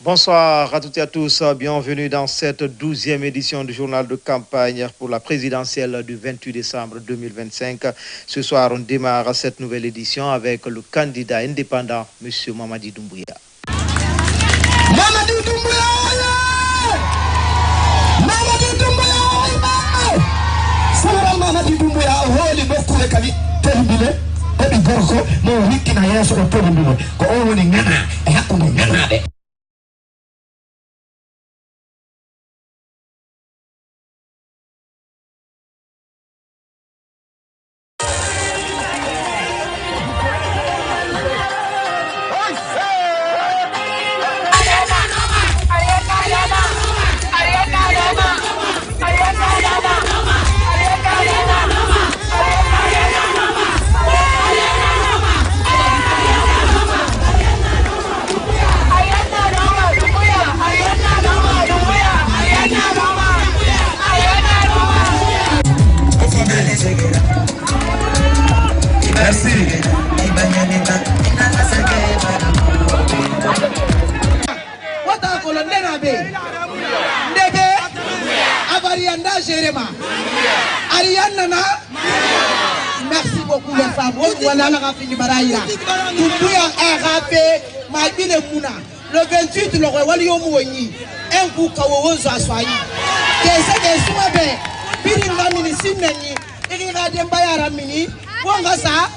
Bonsoir à toutes et à tous, bienvenue dans cette 12e édition du journal de campagne pour la présidentielle du 28 décembre 2025. Ce soir, on démarre cette nouvelle édition avec le candidat indépendant, M. Mamadi Doumbouya. Mamadi Doumbouya! Mamadi Doumbouya! Sura Mamadi Doumbouya, holi beaucoup de kali terminé. Ebi gorko mo wiki na yeso ko terminé. Ko o woni ngana e hakko ngana de. Merci beaucoup les femmes. Voilà la rafine Baraïra. Doumbouya est rappé, Maïbine Mouna. Le 28, le roi Walio Mouoni. Un coup Kawozo Aswaï. Qu'est-ce que c'est? Biringa Mini, Irina Dembaya Mini. Wangasa.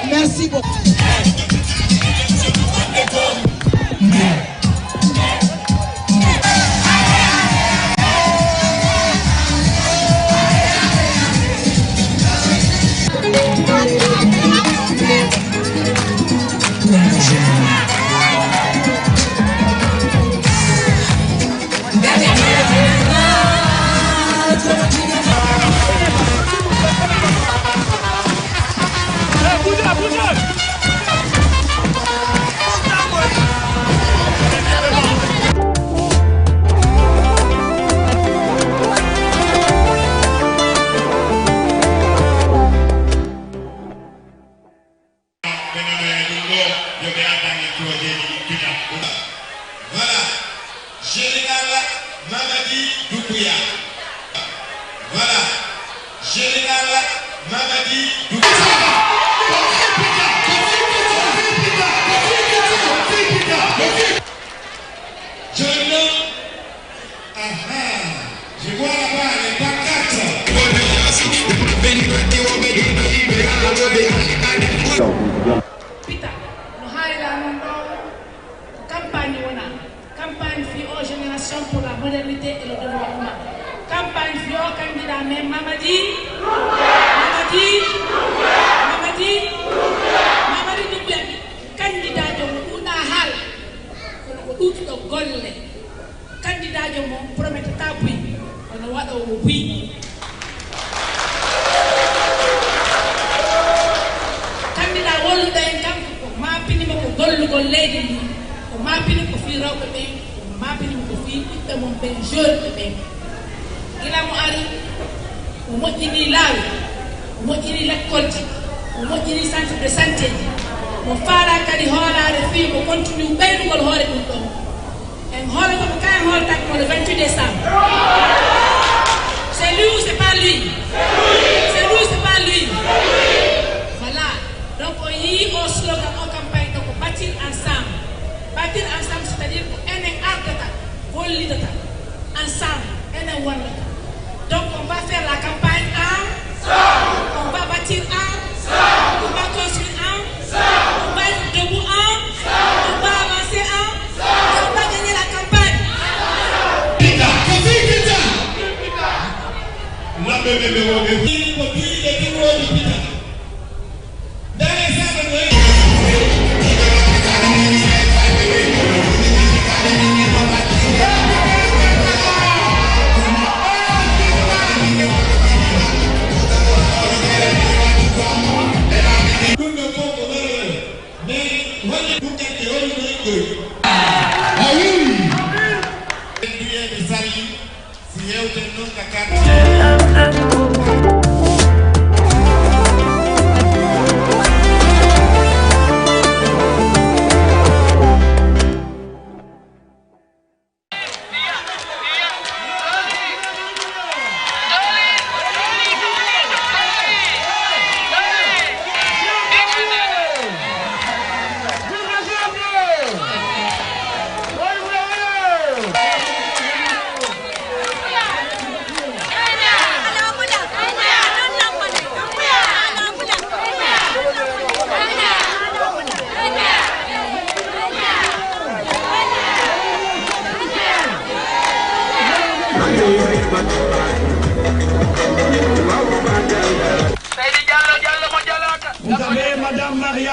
Merci beaucoup. Pita, no Highland, campagne campagne FIO Génération pour la modernité et le développement. Campagne FIO candidat même Mamadi Doumbouya, candidat de Mouna Hal, qu'on a de Golle, candidat de mon promet tapui, on a wada au oui. Candidat Wolu d'un camp, ma pini ko gollu gol leydi ni ko ma pini ko fi rawbe be ko ma pini ko fi itte mon ben jeune be ila mo ari o moƴƴini laawi o moƴƴini lekkolji o moƴƴini centre de santé mo faala kadi hoolare fi ko continue ɓeydugol hoore ɗum ɗon en hoore ko kayen hooltak mo le 28 décembre c'est lui ou c'est pas lui c'est lui ou c'est pas lui voilà donc on y au slogan en campagne donc bâtir ensemble c'est-à-dire que on est ardata volidata ensemble on est one donc on va faire la campagne ensemble on va bâtir ensemble on va construire ensemble on va être debout ensemble on va avancer ensemble on va gagner la campagne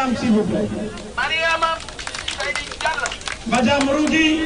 Mariam, s'il vous plaît. Madame Roudi.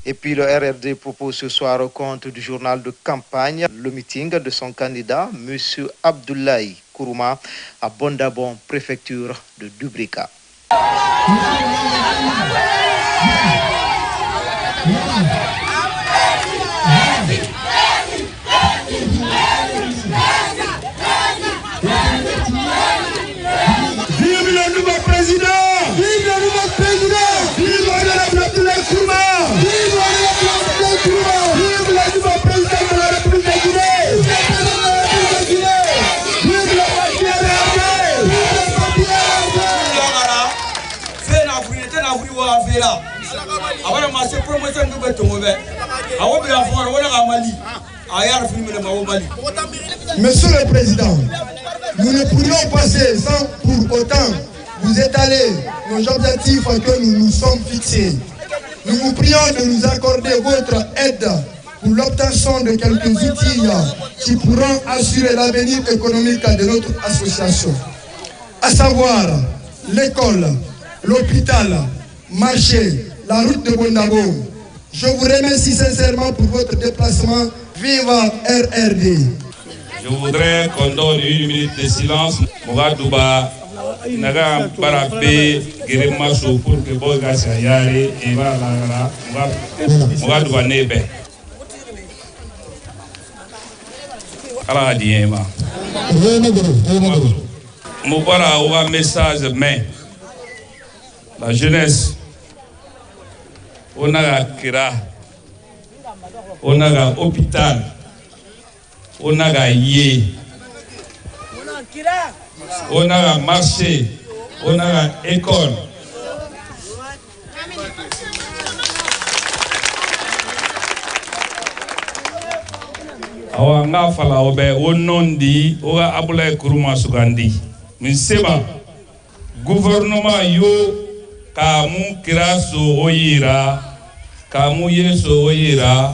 Et puis le RRD propose ce soir au compte du journal de campagne le meeting de son candidat, M. Abdoulaye Kourouma, à Bondabon, préfecture de Dubrika. Vive le nouveau président! Vive le nouveau président! Vive le Abdoulaye Kourouma! Vive le Abdoulaye Kourouma! Vive le nouveau président de la République de Guinée! Vive le parti RRD! Vive le parti RRD! Fais la vérité, la vérité, la vérité. Avant de marcher promotion du béton, avant de avoir un Mali, ailleurs filmer le Mali. Monsieur le Président, nous ne pourrions passer sans pour autant vous étaler nos objectifs que nous nous sommes fixés. Nous vous prions de nous accorder votre aide pour l'obtention de quelques outils qui pourront assurer l'avenir économique de notre association, à savoir l'école, l'hôpital, marché, la route de Bondabo. Je vous remercie sincèrement pour votre déplacement. Viva RRD! Je voudrais qu'on donne 1 minute de silence. Mogadouba, Naga Barabé, Guéremacho pour que Boga Sayare et voilà, Mogadouba Nebe. Allah Diema. Moubara ou un message, mais la jeunesse, on a Kira, on a hôpital. On a gagné, on a marché, on a école. Awanga fala obe onondi oga Abdoulaye Kourouma sugandi. Misema gouvernement yo kamu kiraso oyira, kamu yeso oyira.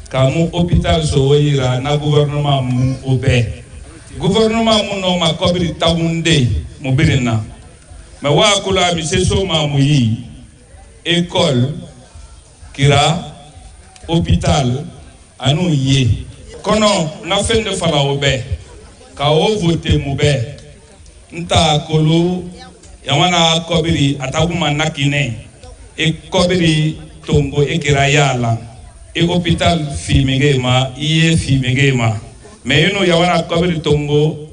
Kamu hôpital so oyira na gouvernement mu obe gouvernement mu no makobiri tamunde mu birina mais wa kula mi seso ma mu yi école kira hôpital anu yi kono na fende fala obe ka o voter mu be nta kolo yawana kobiri ataguma nakine e kobiri tombo e kira yala et hôpital Fimegema, IE Fimegema. Mais nous y a un couvert tombeau,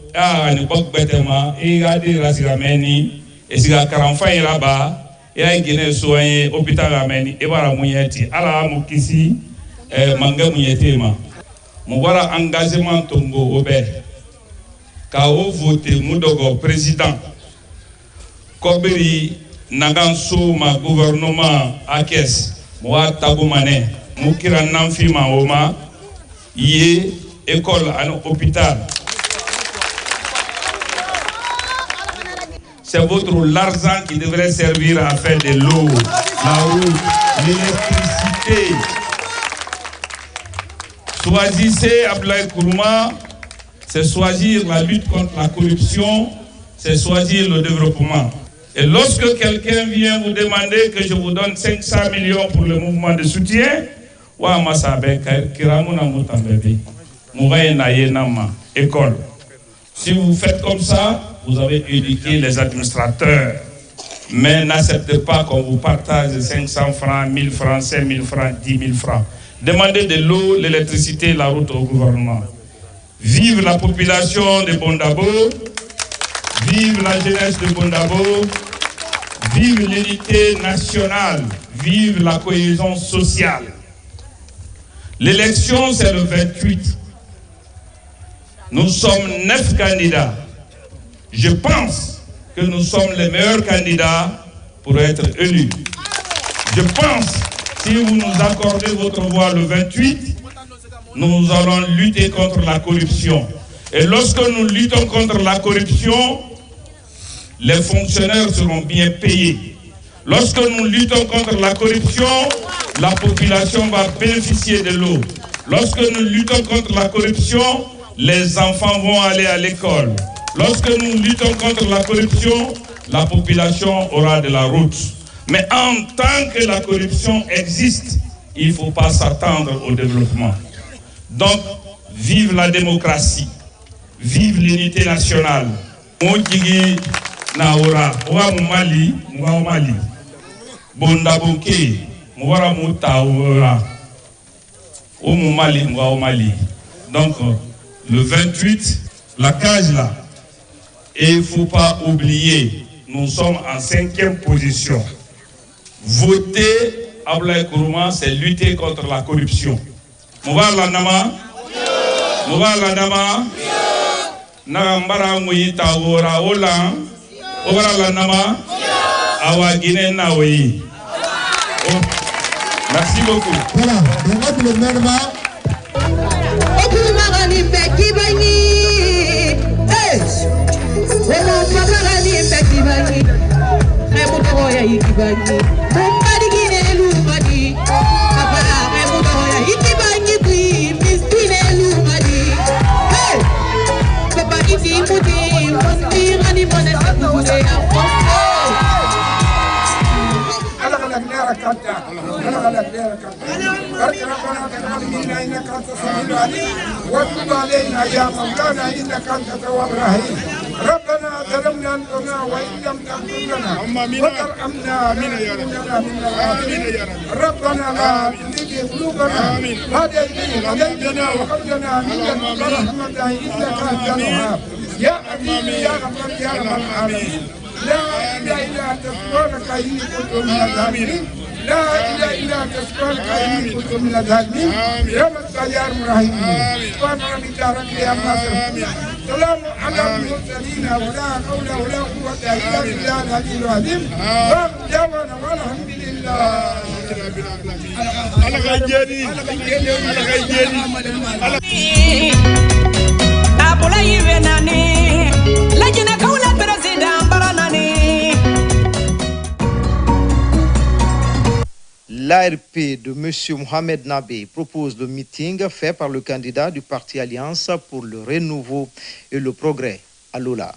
ni bok betema, et il a des rasirameni, et si la caranfa est là-bas, et il a gagné soigné hôpital rameni, et voilà mouyeti, ala moukisi, manga mouyeti ma. Mon voilà engagement tombeau obé. Kao voté Moudogo président. Koberi Naganso ma gouvernement Akes, moi Taboumane. Moukira Namfima Oma, yé école à hôpital. C'est votre l'argent qui devrait servir à faire de l'eau, la route, l'électricité. Choisissez Abdoulaye Kourouma, c'est choisir la lutte contre la corruption, c'est choisir le développement. Et lorsque quelqu'un vient vous demander que je vous donne 500 millions pour le mouvement de soutien, école. Si vous faites comme ça, vous avez éduqué les administrateurs. Mais n'acceptez pas qu'on vous partage 500 francs, 1000 francs, 5000 francs, 10 000 francs. Demandez de l'eau, l'électricité, la route au gouvernement. Vive la population de Bondabo, vive la jeunesse de Bondabo, vive l'unité nationale, vive la cohésion sociale. L'élection, c'est le 28. Nous sommes 9 candidats. Je pense que nous sommes les meilleurs candidats pour être élus. Je pense, si vous nous accordez votre voix le 28, nous allons lutter contre la corruption. Et lorsque nous luttons contre la corruption, les fonctionnaires seront bien payés. Lorsque nous luttons contre la corruption, la population va bénéficier de l'eau. Lorsque nous luttons contre la corruption, les enfants vont aller à l'école. Lorsque nous luttons contre la corruption, la population aura de la route. Mais en tant que la corruption existe, il ne faut pas s'attendre au développement. Donc, vive la démocratie, vive l'unité nationale. Mojigi Naora, Oa Mali, Moua Mali, Bondaboke, Moura Moutaora, O Mali, Moua Mali. Donc, le 28, la cage là. Et il ne faut pas oublier, nous sommes en 5e position. Voter Ablaye Kourouma, c'est lutter contre la corruption. Mouva Landama, Mouva Landama, Nagambara Mouita Wora Ola, Oura Landama, Awa Guinée Naoui. Merci beaucoup. Voilà, donc le gouvernement. ربنا ظلمنا أنفسنا وإن لم تغفر لنا وترحمنا ربنا لا تزغ قلوبنا بعد إذ هديتنا وهب لنا من لدنك رحمة إنك أنت الوهاب يا عزيز يا غفور يا رب العالمين لا إله إلا أنت سبحانك إني كنت من الظالمين لا إله إلا أنت سبحانك إني كنت من الظالمين يا من يا الراحمين سبحان ربك رب العزة سلام على المرسلين ولا حول ولا قوة إلا بالله العلي العظيم وجاوبنا والحمد لله على غيجاني على غيجاني أبولاي بناني لجنة كولا برزيدان براناني. L'ARP de M. Mohamed Nabé propose le meeting fait par le candidat du parti Alliance pour le renouveau et le progrès à Lola.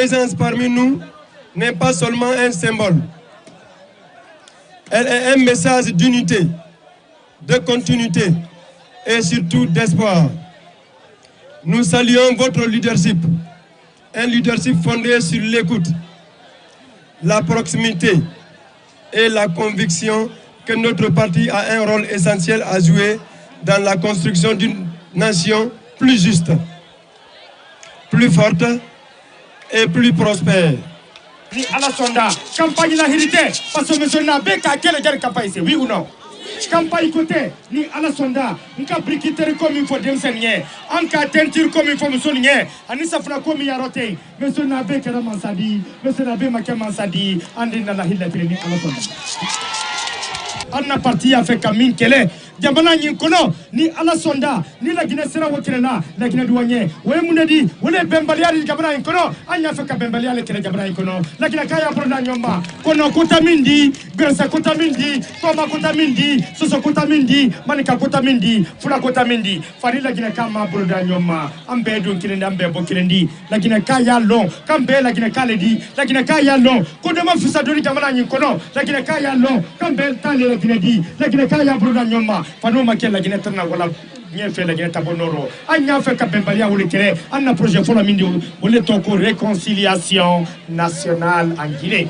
présence parmi nous n'est pas seulement un symbole. Elle est un message d'unité, de continuité et surtout d'espoir. Nous saluons votre leadership, un leadership fondé sur l'écoute, la proximité et la conviction que notre parti a un rôle essentiel à jouer dans la construction d'une nation plus juste, plus forte et plus prospère. Ni ala sonda campagne la hérité parce que monsieur Nabé ka quelle guerre campagne c'est oui ou non campagne côté ni ala sonda nka briqueterie comme il faut demsenye anka teinture comme il faut monsieur nye ani safna comme ya roté monsieur Nabé kala mansadi monsieur Nabé makya mansadi andi na la hilla ni ala sonda anna parti a fait kamin kele jamana nyin kono ni ala sonda ni la gina sera wokirela la gina duwanye we munadi wole bembaliya ni jamana nyin kono anya fe ka bembaliya le kele jamana nyin kono la gina kaya broda nyomba kono kotamindi bersa kotamindi toma kotamindi soso kotamindi manika kotamindi fula kotamindi fari la gina kama broda nyomba ambe dun kilende ambe bo kilendi la gina kaya long kambe la gina kaledi la gina kaya long kodoma fisa doni jamana nyin kono la gina kaya long kambe tale la gina di la gina kaya broda nyomba fano makela gina tana wala nyefe la gina tabonoro anya fe ka bembalia wole kere anna projet fola mindi wole toko réconciliation nationale en Guinée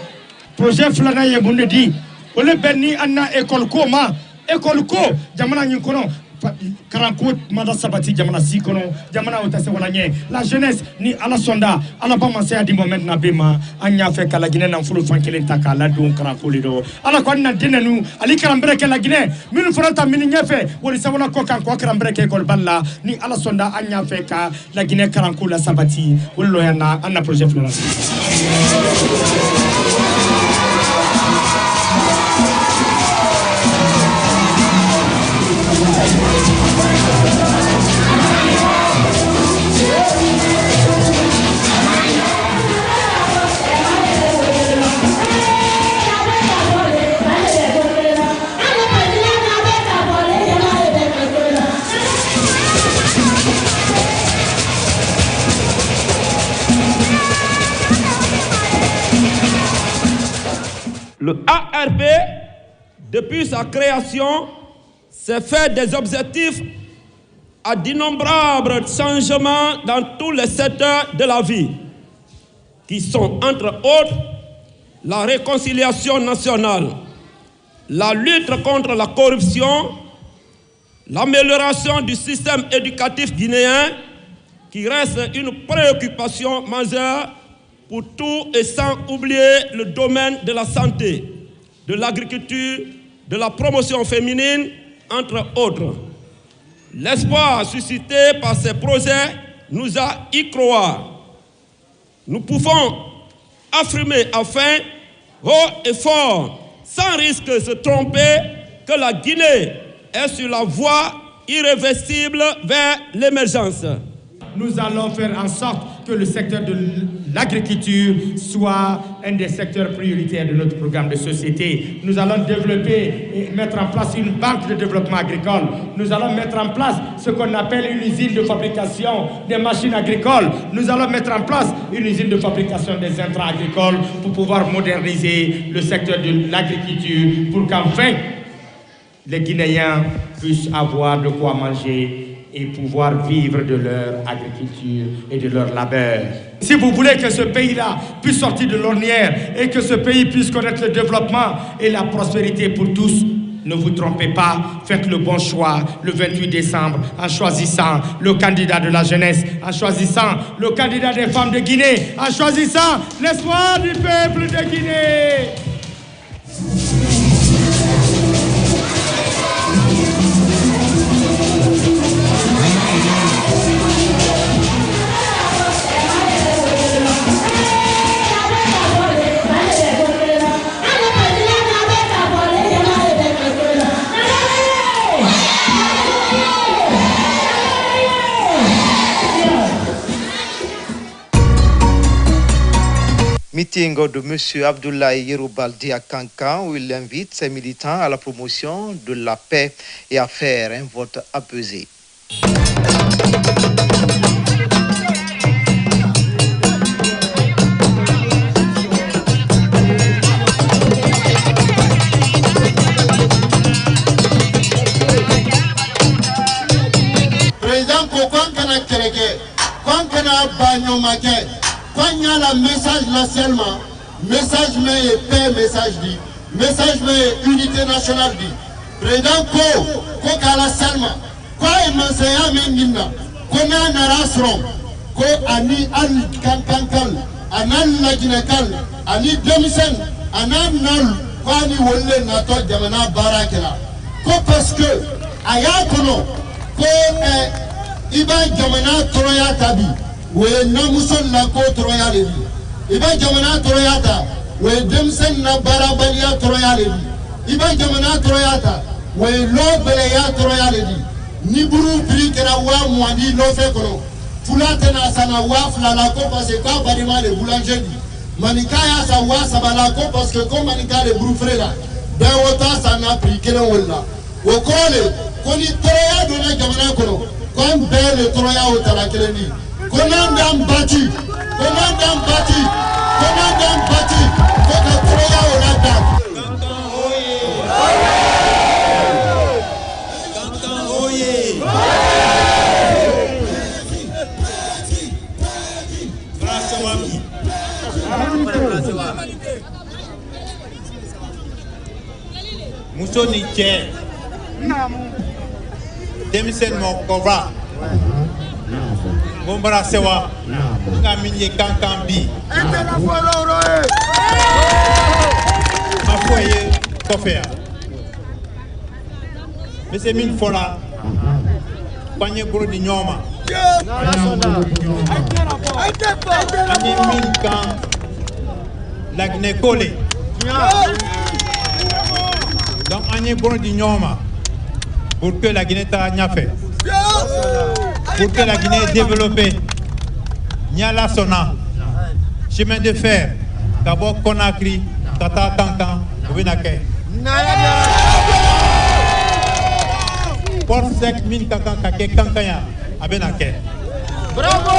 projet flana ye bunde di wole benni anna école ko jamana nyin kono karanko mada sabati jamana si kono jamana otase wala nye la jeunesse ni ala sonda ala ba manse adi moment na bema anya fe kala Guinée na fulu fankele takala don karanko lido ala ko na denenu ali karambere ke la Guinée minu frata mini nyefe woni sabona ko kan ko karambere ke kol balla ni ala sonda anya fe ka la Guinée karanko la sabati wollo yana anna projet florence. Le ARP, depuis sa création, s'est fait des objectifs à d'innombrables changements dans tous les secteurs de la vie, qui sont, entre autres, la réconciliation nationale, la lutte contre la corruption, l'amélioration du système éducatif guinéen, qui reste une préoccupation majeure pour tout et sans oublier le domaine de la santé, de l'agriculture, de la promotion féminine, entre autres. L'espoir suscité par ces projets nous a y croire. Nous pouvons affirmer enfin, haut et fort, sans risque de se tromper, que la Guinée est sur la voie irréversible vers l'émergence. Nous allons faire en sorte que le secteur de l'agriculture soit un des secteurs prioritaires de notre programme de société. Nous allons développer et mettre en place une banque de développement agricole. Nous allons mettre en place ce qu'on appelle une usine de fabrication des machines agricoles. Nous allons mettre en place une usine de fabrication des intrants agricoles pour pouvoir moderniser le secteur de l'agriculture pour qu'enfin les Guinéens puissent avoir de quoi manger et pouvoir vivre de leur agriculture et de leur labeur. Si vous voulez que ce pays-là puisse sortir de l'ornière et que ce pays puisse connaître le développement et la prospérité pour tous, ne vous trompez pas, faites le bon choix le 28 décembre en choisissant le candidat de la jeunesse, en choisissant le candidat des femmes de Guinée, en choisissant l'espoir du peuple de Guinée. Meeting de M. Abdoulaye Yeroubaldi à Kankan où il invite ses militants à la promotion de la paix et à faire un vote apaisé. bagno maquet. Quand il y a le message là seulement, message mais paix, message dit, message mais unité nationale dit. Président ko kala seulement, quoi emansaya mengina, comment narasrom, ko ani al kankankal, anan laginakal, ani demisen, anan nal, quoi ni wolle nato jamana barakela. Ko parce que ayakono, ko iba jamana troya tabi. We namuson la ko troya lebi iba jamana troyata we demsen na barabaliya troya lebi iba jamana troyata we lobele ya troya lebi ni buru brikera wa mwani lo fe kono fulate na sana wa flala ko parce que barima le boulanger manikaya sa wa sabala ko parce que comme manika le buru frela da wota sana brikera wala wo kole koni troya do na jamana kono comme belle troya o tala keleni. Commandant battu, commandant battu, commandant battu, votre Troya au Ladak. Musoni Tché, Demisen Mokova. Bombara sewa nga minye kankambi afoye kofea Monsieur min fola panye bro di nyoma ani min kan lagne kole donc ani bro di nyoma pour que la Guinée ta ñafé pour que la Guinée est développée. Niala Sona, chemin de fer, Kabo Conakry, Tata Kankan, Winake. Port sec, Min Kankan, Kake, Kankaya, Abenake. Bravo!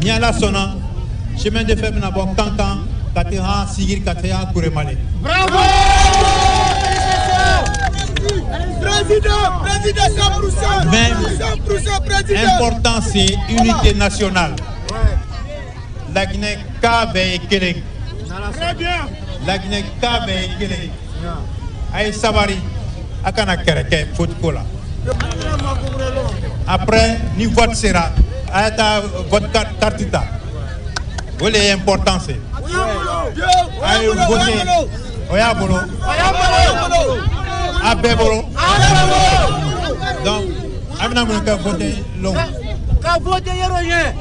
Niala Sona, chemin de fer, Nabo Kankan, Kateha, Sigir, Kateha, Kuremale. Bravo! Président 100%. Mais 100% président. important c'est unité nationale. La Guinée Kabe et Kélé. Très bien. La Guinée Kabe et Kélé. Aïe Sabari, Akana Kereke, Fotkola. Après, ni vote sera. Aïta vote cartita. Voilà l'important c'est. Aïe voter. Oyabolo. Abébolo. Donc, Amina Mouka voté long. Qu'a voté Yéroyen.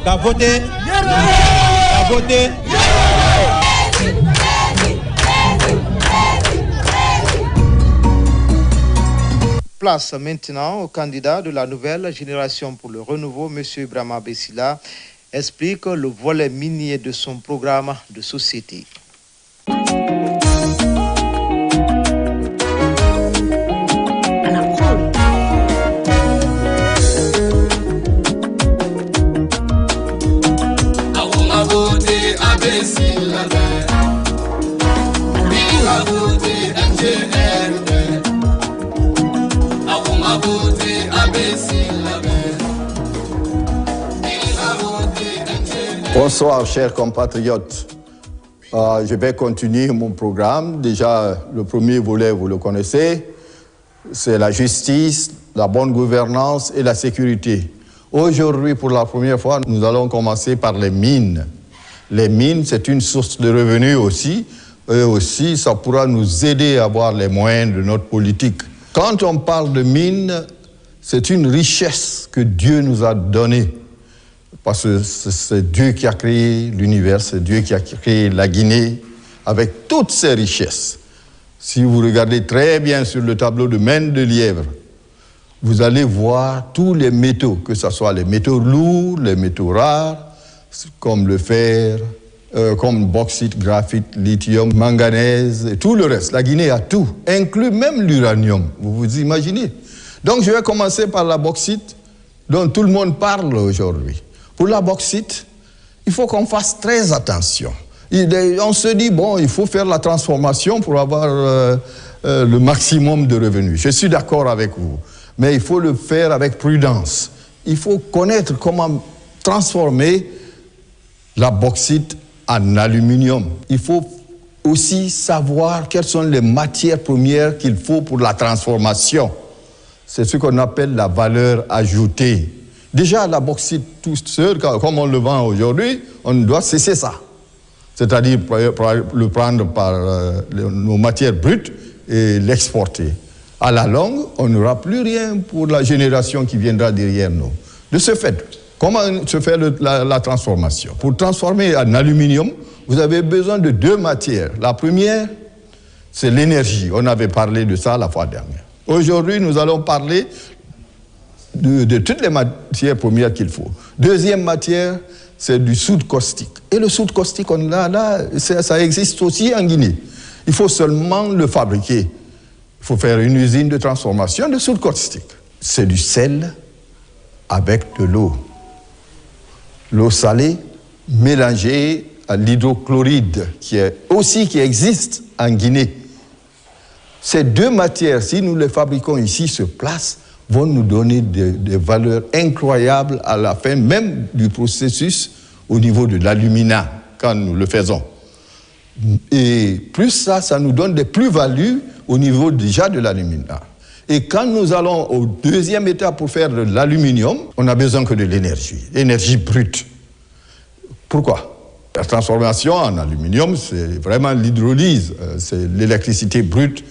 Qu'a voté. Qu'a voté. Place maintenant au candidat de la nouvelle génération pour le renouveau, M. Brahma Bessila, explique le volet minier de son programme de société. Bonsoir, chers compatriotes. Je vais continuer mon programme. Déjà, le premier volet, vous le connaissez, c'est la justice, la bonne gouvernance et la sécurité. Aujourd'hui, pour la première fois, nous allons commencer par les mines. Les mines, c'est une source de revenus aussi. Et aussi, ça pourra nous aider à avoir les moyens de notre politique. Quand on parle de mines, c'est une richesse que Dieu nous a donnée. Parce que c'est Dieu qui a créé l'univers, c'est Dieu qui a créé la Guinée avec toutes ses richesses. Si vous regardez très bien sur le tableau de Maine de Lièvre, vous allez voir tous les métaux, que ce soit les métaux lourds, les métaux rares, comme le fer, comme bauxite, graphite, lithium, manganèse et tout le reste. La Guinée a tout, inclus même l'uranium, vous vous imaginez. Donc je vais commencer par la bauxite, dont tout le monde parle aujourd'hui. Pour la bauxite, il faut qu'on fasse très attention. On se dit, bon, il faut faire la transformation pour avoir le maximum de revenus. Je suis d'accord avec vous, mais il faut le faire avec prudence. il faut connaître comment transformer la bauxite en aluminium. Il faut aussi savoir quelles sont les matières premières qu'il faut pour la transformation. C'est ce qu'on appelle la valeur ajoutée. Déjà, la bauxite tout seul, comme on le vend aujourd'hui, on doit cesser ça. C'est-à-dire le prendre par nos matières brutes et l'exporter. À la longue, on n'aura plus rien pour la génération qui viendra derrière nous. De ce fait, comment se fait la transformation? Pour transformer en aluminium, vous avez besoin de deux matières. La première, c'est l'énergie. On avait parlé de ça la fois dernière. Aujourd'hui, nous allons parler de toutes les matières premières qu'il faut. Deuxième matière, c'est du soude caustique. Et le soude caustique, on l'a là, ça existe aussi en Guinée. Il faut seulement le fabriquer. Il faut faire une usine de transformation de soude caustique. C'est du sel avec de l'eau. L'eau salée mélangée à l'hydrochloride qui existe en Guinée. Ces deux matières, si nous les fabriquons ici sur place, vont nous donner des valeurs incroyables à la fin même du processus au niveau de l'alumina quand nous le faisons. Et plus ça nous donne des plus-values au niveau déjà de l'alumina. Et quand nous allons au deuxième étape pour faire de l'aluminium, on n'a besoin que de l'énergie brute. Pourquoi? La transformation en aluminium, c'est vraiment l'hydrolyse, c'est l'électricité brute,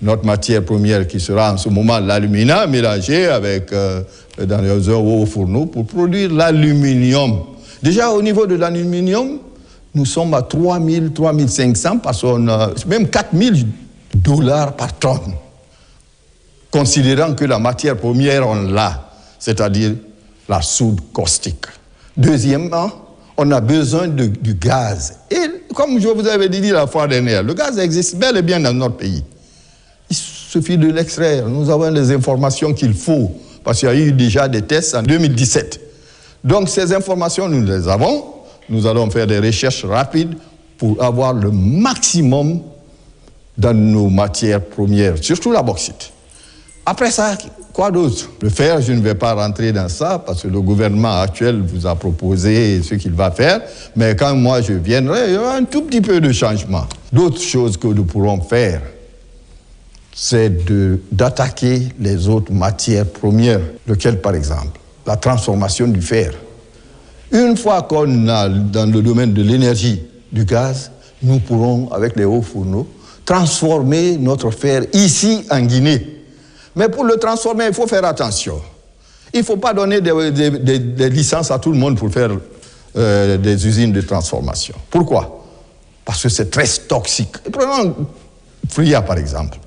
notre matière première qui sera en ce moment l'alumina mélangée avec dans les hauts fourneaux pour produire l'aluminium. Déjà au niveau de l'aluminium, nous sommes à 3 500 parce qu'on a même $4 000 par tonne. Considérant que la matière première, on l'a, c'est-à-dire la soude caustique. Deuxièmement, on a besoin du gaz. Et comme je vous avais dit la fois dernière, le gaz existe bel et bien dans notre pays. Il suffit de l'extraire. Nous avons les informations qu'il faut, parce qu'il y a eu déjà des tests en 2017. Donc ces informations, nous les avons. Nous allons faire des recherches rapides pour avoir le maximum dans nos matières premières, surtout la bauxite. Après ça, quoi d'autre? Le fer, je ne vais pas rentrer dans ça parce que le gouvernement actuel vous a proposé ce qu'il va faire. Mais quand moi je viendrai, il y aura un tout petit peu de changement. D'autres choses que nous pourrons faire, c'est d'attaquer les autres matières premières. Lequel, par exemple? La transformation du fer. Une fois qu'on a dans le domaine de l'énergie, du gaz, nous pourrons, avec les hauts fourneaux, transformer notre fer ici en Guinée. Mais pour le transformer, il faut faire attention. Il ne faut pas donner des licences à tout le monde pour faire des usines de transformation. Pourquoi? Parce que c'est très toxique. Prenons Fria, par exemple,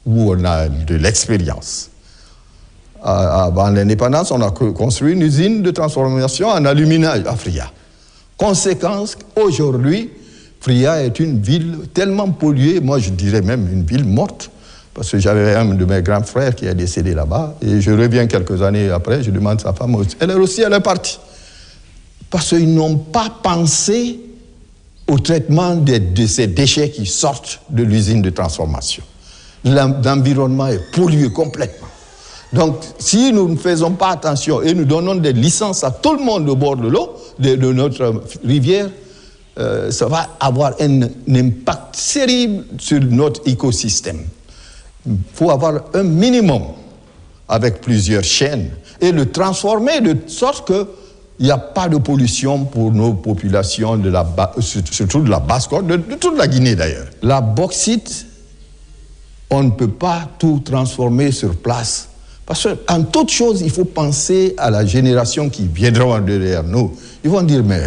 où on a de l'expérience. Avant l'indépendance, on a construit une usine de transformation en aluminage à Fria. Conséquence, aujourd'hui, Fria est une ville tellement polluée, moi je dirais même une ville morte, parce que j'avais un de mes grands frères qui est décédé là-bas, et je reviens quelques années après, je demande sa femme, elle est partie. Parce qu'ils n'ont pas pensé au traitement de ces déchets qui sortent de l'usine de transformation. L'environnement est pollué complètement. Donc, si nous ne faisons pas attention et nous donnons des licences à tout le monde au bord de l'eau, de notre rivière, ça va avoir un impact terrible sur notre écosystème. Il faut avoir un minimum avec plusieurs chaînes et le transformer de sorte qu'il n'y a pas de pollution pour nos populations, surtout de la Basse-Côte, de toute la Guinée d'ailleurs. La bauxite, on ne peut pas tout transformer sur place. Parce qu'en toute chose, il faut penser à la génération qui viendra derrière nous. Ils vont dire, mais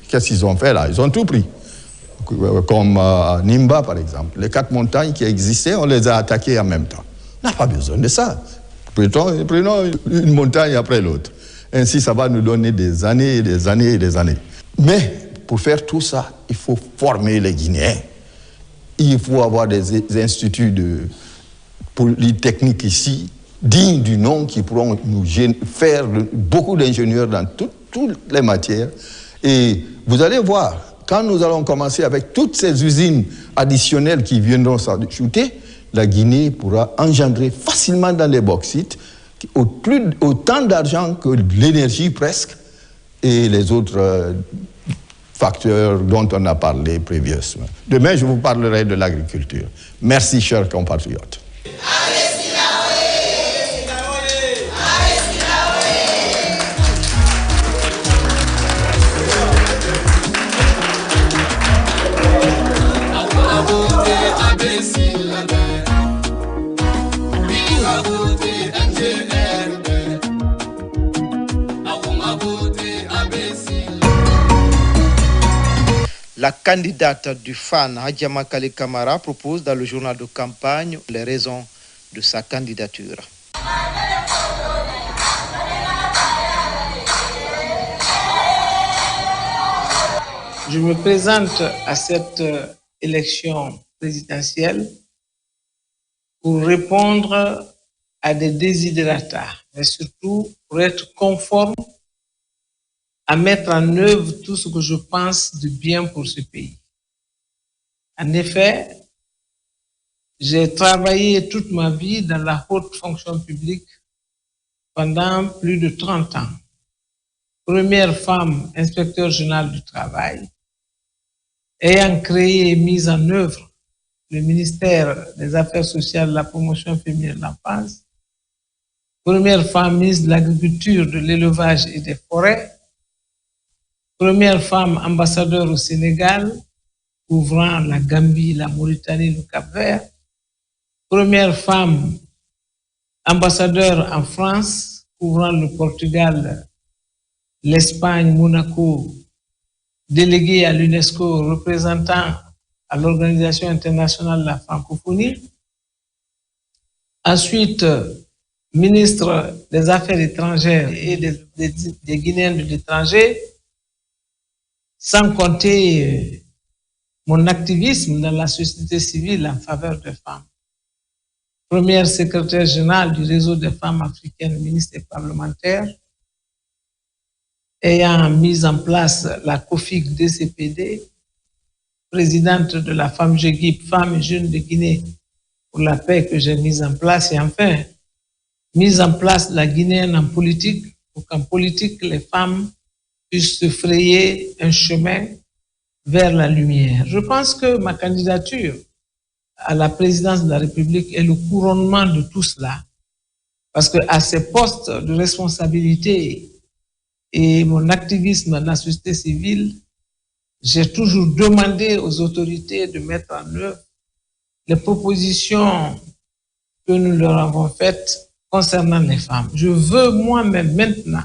qu'est-ce qu'ils ont fait là? Ils ont tout pris. Comme à Nimba, par exemple. Les 4 montagnes qui existaient, on les a attaquées en même temps. On n'a pas besoin de ça. Prenons une montagne après l'autre. Ainsi, ça va nous donner des années et des années et des années. Mais pour faire tout ça, il faut former les Guinéens. Il faut avoir des instituts de polytechnique ici, dignes du nom, qui pourront nous faire beaucoup d'ingénieurs dans toutes les matières. Et vous allez voir, quand nous allons commencer avec toutes ces usines additionnelles qui viendront s'ajouter, la Guinée pourra engendrer facilement dans les bauxites autant d'argent que l'énergie presque et les autres facteurs dont on a parlé prévieusement. Demain, je vous parlerai de l'agriculture. Merci, chers compatriotes. La candidate du FAN, Hadjama Kale Kamara, propose dans le journal de campagne les raisons de sa candidature. Je me présente à cette élection présidentielle pour répondre à des desiderata, mais surtout pour être conforme à mettre en œuvre tout ce que je pense de bien pour ce pays. En effet, j'ai travaillé toute ma vie dans la haute fonction publique pendant plus de 30 ans. Première femme inspecteur général du travail, ayant créé et mis en œuvre le ministère des Affaires sociales, de la promotion féminine et de l'enfance, première femme ministre de l'Agriculture, de l'Élevage et des Forêts, première femme ambassadeur au Sénégal, couvrant la Gambie, la Mauritanie, le Cap-Vert, première femme ambassadeur en France, couvrant le Portugal, l'Espagne, Monaco, déléguée à l'UNESCO, représentant à l'Organisation internationale de la francophonie. Ensuite, ministre des Affaires étrangères et des Guinéens de l'étranger, sans compter mon activisme dans la société civile en faveur des femmes. Première secrétaire générale du réseau des femmes africaines, ministres et parlementaires, ayant mis en place la COFIG DCPD, présidente de la femme JEGIP, Femmes et Jeunes de Guinée pour la paix que j'ai mise en place, et enfin, mise en place la Guinéenne en politique, pour qu'en politique, les femmes puissent se frayer un chemin vers la lumière. Je pense que ma candidature à la présidence de la République est le couronnement de tout cela. Parce qu'à ces postes de responsabilité et mon activisme dans la société civile, j'ai toujours demandé aux autorités de mettre en œuvre les propositions que nous leur avons faites concernant les femmes. Je veux moi-même maintenant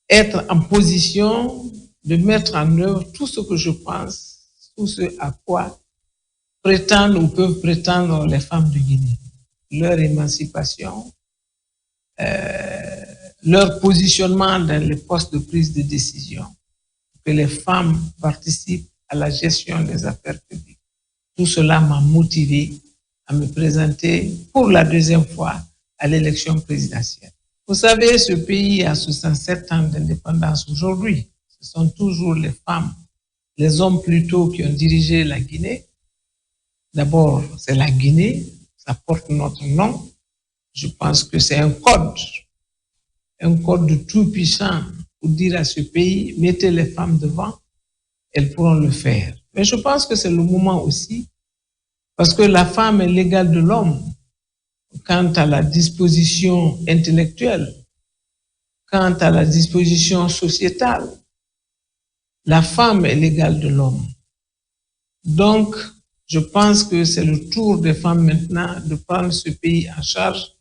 être en position de mettre en œuvre tout ce que je pense, tout ce à quoi prétendent ou peuvent prétendre les femmes de Guinée. Leur émancipation, leur positionnement dans les postes de prise de décision, que les femmes participent à la gestion des affaires publiques. Tout cela m'a motivé à me présenter pour la deuxième fois à l'élection présidentielle. Vous savez, ce pays a 67 ans d'indépendance aujourd'hui. Ce sont toujours les femmes, les hommes plutôt qui ont dirigé la Guinée. D'abord, c'est la Guinée, ça porte notre nom. Je pense que c'est un code tout puissant pour dire à ce pays, mettez les femmes devant, elles pourront le faire. Mais je pense que c'est le moment aussi, parce que la femme est l'égale de l'homme quant à la disposition intellectuelle, quant à la disposition sociétale. La femme est l'égale de l'homme. Donc, je pense que c'est le tour des femmes maintenant de prendre ce pays en charge,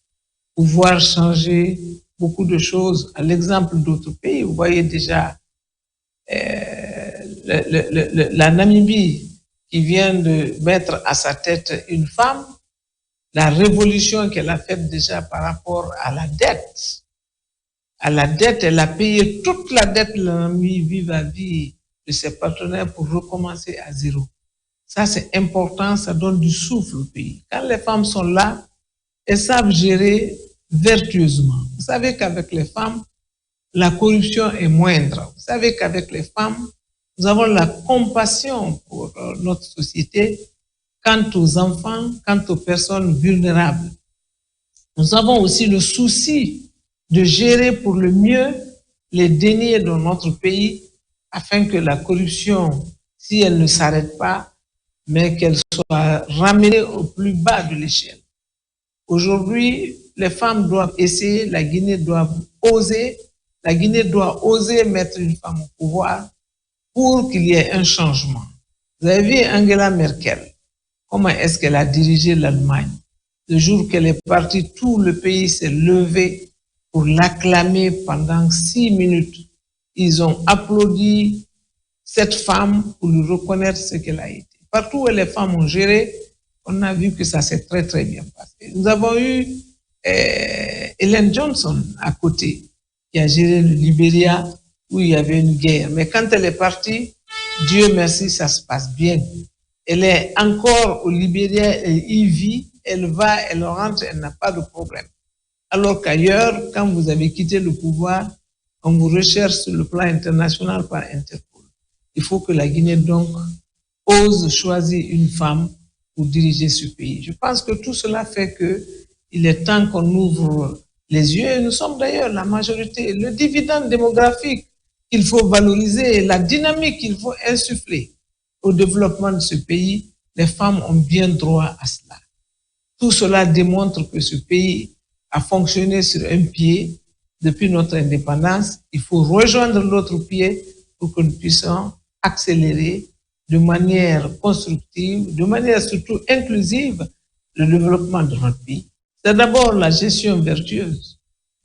pouvoir changer beaucoup de choses. À l'exemple d'autres pays, vous voyez déjà la Namibie qui vient de mettre à sa tête une femme, la révolution qu'elle a faite déjà par rapport à la dette. À la dette, elle a payé toute la dette de la Namibie vis-à-vis de ses partenaires pour recommencer à zéro. Ça, c'est important, ça donne du souffle au pays. Quand les femmes sont là, elles savent gérer vertueusement. Vous savez qu'avec les femmes, la corruption est moindre. Vous savez qu'avec les femmes, nous avons la compassion pour notre société quant aux enfants, quant aux personnes vulnérables. Nous avons aussi le souci de gérer pour le mieux les deniers dans notre pays afin que la corruption, si elle ne s'arrête pas, mais qu'elle soit ramenée au plus bas de l'échelle. Aujourd'hui, les femmes doivent essayer, la Guinée doit oser mettre une femme au pouvoir pour qu'il y ait un changement. Vous avez vu Angela Merkel, comment est-ce qu'elle a dirigé l'Allemagne? Le jour qu'elle est partie, tout le pays s'est levé pour l'acclamer pendant 6 minutes. Ils ont applaudi cette femme pour lui reconnaître ce qu'elle a été. Partout où les femmes ont géré, on a vu que ça s'est très très bien passé. Nous avons eu Ellen Johnson à côté, qui a géré le Libéria où il y avait une guerre. Mais quand elle est partie, Dieu merci, ça se passe bien. Elle est encore au Libéria, elle y vit, elle va, elle rentre, elle n'a pas de problème. Alors qu'ailleurs, quand vous avez quitté le pouvoir, on vous recherche sur le plan international par Interpol. Il faut que la Guinée donc ose choisir une femme pour diriger ce pays. Je pense que tout cela fait qu'il est temps qu'on ouvre les yeux. Et nous sommes d'ailleurs la majorité. Le dividende démographique qu'il faut valoriser, la dynamique qu'il faut insuffler au développement de ce pays, les femmes ont bien droit à cela. Tout cela démontre que ce pays a fonctionné sur un pied depuis notre indépendance. Il faut rejoindre l'autre pied pour que nous puissions accélérer de manière constructive, de manière surtout inclusive, le développement de notre pays. C'est d'abord la gestion vertueuse.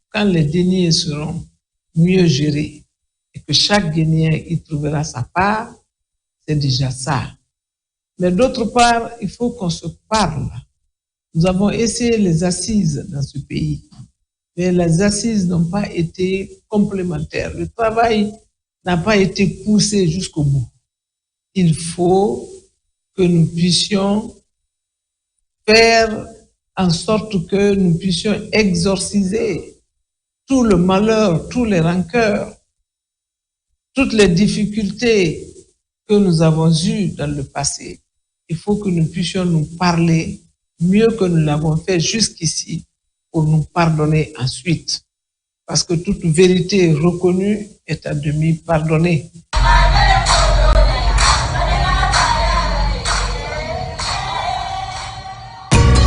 Quand les deniers seront mieux gérés et que chaque Guinéen y trouvera sa part, c'est déjà ça. Mais d'autre part, il faut qu'on se parle. Nous avons essayé les assises dans ce pays, mais les assises n'ont pas été complémentaires. Le travail n'a pas été poussé jusqu'au bout. Il faut que nous puissions faire en sorte que nous puissions exorciser tout le malheur, tous les rancœurs, toutes les difficultés que nous avons eues dans le passé. Il faut que nous puissions nous parler mieux que nous l'avons fait jusqu'ici pour nous pardonner ensuite. Parce que toute vérité reconnue est à demi pardonnée.